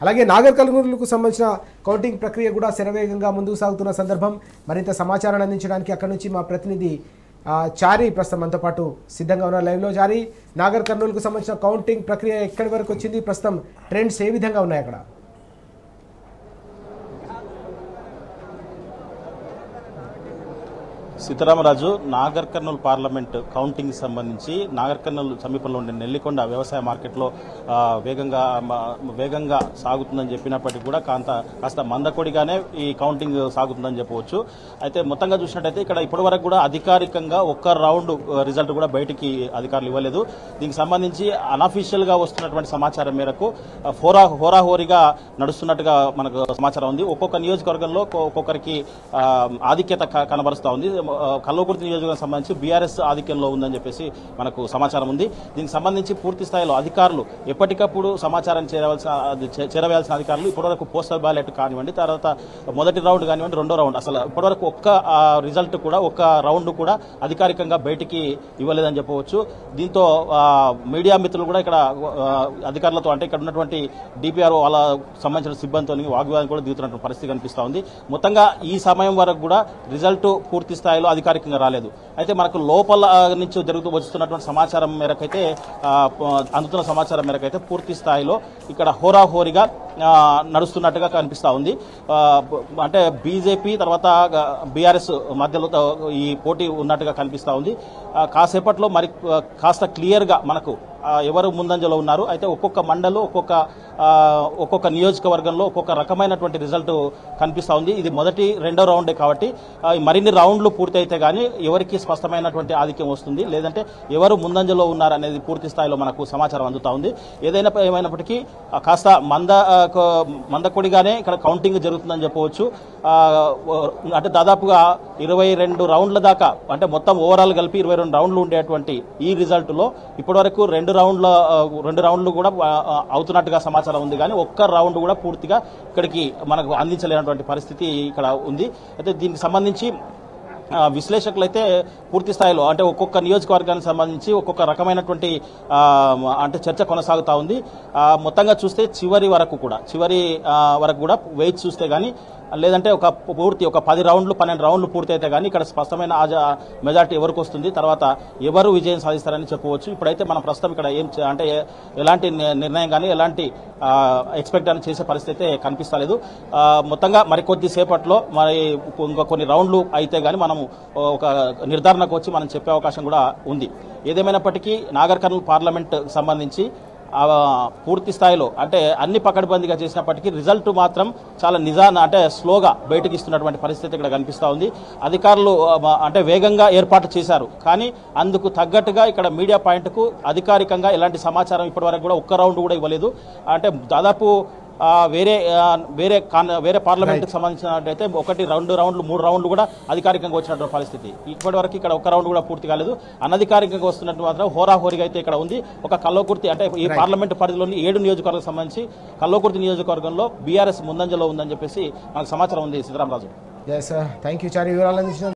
అలాగే నాగర్ కర్నూలుకు సంబంధించిన కౌంటింగ్ ప్రక్రియ కూడా శరవేగంగా ముందుకు సాగుతున్న సందర్భం. మరింత సమాచారాన్ని అందించడానికి అక్కడి నుంచి మా ప్రతినిధి చారి ప్రస్తుతం మనతో పాటు సిద్ధంగా ఉన్న లైవ్లో. చారి, నాగర్ కర్నూలుకు సంబంధించిన కౌంటింగ్ ప్రక్రియ ఎక్కడి వరకు వచ్చింది? ప్రస్తుతం ట్రెండ్స్ ఏ విధంగా ఉన్నాయి అక్కడ? సీతారామరాజు, నాగర్ కర్నూలు పార్లమెంట్ కౌంటింగ్ సంబంధించి నాగర్ కర్నూలు సమీపంలో ఉండే నెల్లికొండ వ్యవసాయ మార్కెట్లో వేగంగా సాగుతుందని చెప్పినప్పటికీ కూడా కాస్త మందకొడిగానే ఈ కౌంటింగ్ సాగుతుందని చెప్పవచ్చు. అయితే మొత్తంగా చూసినట్టయితే ఇక్కడ ఇప్పటివరకు కూడా అధికారికంగా ఒక్క రౌండ్ రిజల్ట్ కూడా బయటికి అధికారులు ఇవ్వలేదు. దీనికి సంబంధించి అనఫీషియల్ గా వస్తున్నటువంటి సమాచారం మేరకు హోరాహోరీగా నడుస్తున్నట్టుగా మనకు సమాచారం ఉంది. ఒక్కొక్క నియోజకవర్గంలో ఒక్కొక్కరికి ఆధిక్యత కనబరుస్తా ఉంది. కల్వకుర్తి నియోజకవర్గం సంబంధించి బీఆర్ఎస్ ఆధిక్యంలో ఉందని చెప్పేసి మనకు సమాచారం ఉంది. దీనికి సంబంధించి పూర్తి స్థాయిలో అధికారులు ఎప్పటికప్పుడు సమాచారం చేరవేయాల్సిన అధికారులు ఇప్పటివరకు పోస్టల్ బ్యాలెట్ కానివ్వండి, తర్వాత మొదటి రౌండ్ కానివ్వండి, రెండో రౌండ్, అసలు ఇప్పటివరకు ఒక్క రిజల్ట్ కూడా ఒక్క రౌండ్ కూడా అధికారికంగా బయటికి ఇవ్వలేదని చెప్పవచ్చు. దీంతో మీడియా మిత్రులు కూడా ఇక్కడ అధికారులతో, అంటే ఇక్కడ ఉన్నటువంటి డిపిఆర్ వాళ్ళ సంబంధించిన సిబ్బందితో వాగ్వాదం కూడా దిగుతున్నటువంటి పరిస్థితి కనిపిస్తూ ఉంది. మొత్తంగా ఈ సమయం వరకు కూడా రిజల్ట్ పూర్తి స్థాయిలో అధికారికంగా రాలేదు. అయితే మనకు లోపల నుంచి వస్తున్నటువంటి సమాచారం మేరకైతే, అందుతున్న సమాచారం మేరకైతే పూర్తి స్థాయిలో ఇక్కడ హోరాహోరీగా నడుస్తున్నట్టుగా కనిపిస్తా ఉంది. అంటే బీజేపీ తర్వాత బీఆర్ఎస్ మధ్యలో ఈ పోటీ ఉన్నట్టుగా కనిపిస్తా ఉంది. కాసేపట్లో మరి కాస్త క్లియర్ గా మనకు ఎవరు ముందంజలో ఉన్నారు. అయితే ఒక్కొక్క మండలం ఒక్కొక్క నియోజకవర్గంలో ఒక్కొక్క రకమైనటువంటి రిజల్ట్ కనిపిస్తా ఉంది. ఇది మొదటి రెండో రౌండే కాబట్టి మరిన్ని రౌండ్లు పూర్తి అయితే గానీ ఎవరికి స్పష్టమైనటువంటి ఆధిక్యం వస్తుంది, లేదంటే ఎవరు ముందంజలో ఉన్నారు అనేది పూర్తి స్థాయిలో మనకు సమాచారం అందుతా ఉంది. ఏమైనప్పటికీ కాస్త మందకొడిగానే ఇక్కడ కౌంటింగ్ జరుగుతుందని చెప్పవచ్చు. అంటే దాదాపుగా 22 రౌండ్ల దాకా, అంటే మొత్తం ఓవరాల్ కలిపి 22 రౌండ్లు ఉండేటువంటి ఈ రిజల్ట్ లో ఇప్పటివరకు రెండు రౌండ్లు కూడా అవుతున్నట్టుగా సమాచారం ఉంది. కానీ ఒక్క రౌండ్ కూడా పూర్తిగా ఇక్కడికి మనకు అందించలేనటువంటి పరిస్థితి ఇక్కడ ఉంది. అయితే దీనికి సంబంధించి విశ్లేషకులు అయితే పూర్తి స్థాయిలో, అంటే ఒక్కొక్క నియోజకవర్గానికి సంబంధించి ఒక్కొక్క రకమైనటువంటి అంటే చర్చ కొనసాగుతా ఉంది. మొత్తంగా చూస్తే చివరి వరకు కూడా వెయిట్ చూస్తే గానీ, లేదంటే ఒక 10 రౌండ్లు 12 రౌండ్లు పూర్తి అయితే కానీ ఇక్కడ స్పష్టమైన మెజార్టీ ఎవరికి వస్తుంది, తర్వాత ఎవరు విజయం సాధిస్తారని చెప్పవచ్చు. ఇప్పుడైతే మనం ప్రస్తుతం ఇక్కడ అంటే ఎలాంటి నిర్ణయం కానీ ఎలాంటి ఎక్స్పెక్ట్ అని చేసే పరిస్థితి అయితే కనిపిస్తలేదు. మొత్తంగా మరికొద్ది సేపట్లో ఇంకా కొన్ని రౌండ్లు అయితే కానీ మనం ఒక నిర్ధారణకు వచ్చి మనం చెప్పే అవకాశం కూడా ఉంది. ఏదేమైనప్పటికీ నాగర్ కర్నూలు పార్లమెంట్ సంబంధించి పూర్తి స్థాయిలో, అంటే అన్ని పకడ్బందీగా చేసినప్పటికీ రిజల్ట్ మాత్రం చాలా అంటే స్లోగా బయటకు ఇస్తున్నటువంటి పరిస్థితి ఇక్కడ కనిపిస్తూ ఉంది. అధికారులు అంటే వేగంగా ఏర్పాటు చేశారు, కానీ అందుకు తగ్గట్టుగా ఇక్కడ మీడియా పాయింట్కు అధికారికంగా ఎలాంటి సమాచారం ఇప్పటివరకు కూడా ఒక్క రౌండ్ కూడా ఇవ్వలేదు. అంటే దాదాపు వేరే పార్లమెంట్కి సంబంధించినట్టయితే 1, 2 రౌండ్లు 3 రౌండ్లు కూడా అధికారికంగా వచ్చినటువంటి పరిస్థితి. ఇప్పటివరకు ఇక్కడ ఒక్క రౌండ్ కూడా పూర్తి కాలేదు. అనధికారికంగా వస్తున్నట్టు మాత్రం హోరాహోరీగా అయితే ఇక్కడ ఉంది. ఒక కల్వకుర్తి, అంటే ఈ పార్లమెంట్ పరిధిలోని 7 నియోజకవర్గాలకు సంబంధించి కల్వకుర్తి నియోజకవర్గంలో బీఆర్ఎస్ ముందంజలో ఉందని చెప్పేసి మనకు సమాచారం ఉంది. సీతారామరాజు. థ్యాంక్ యూ చారి, వివరాలు అందించిన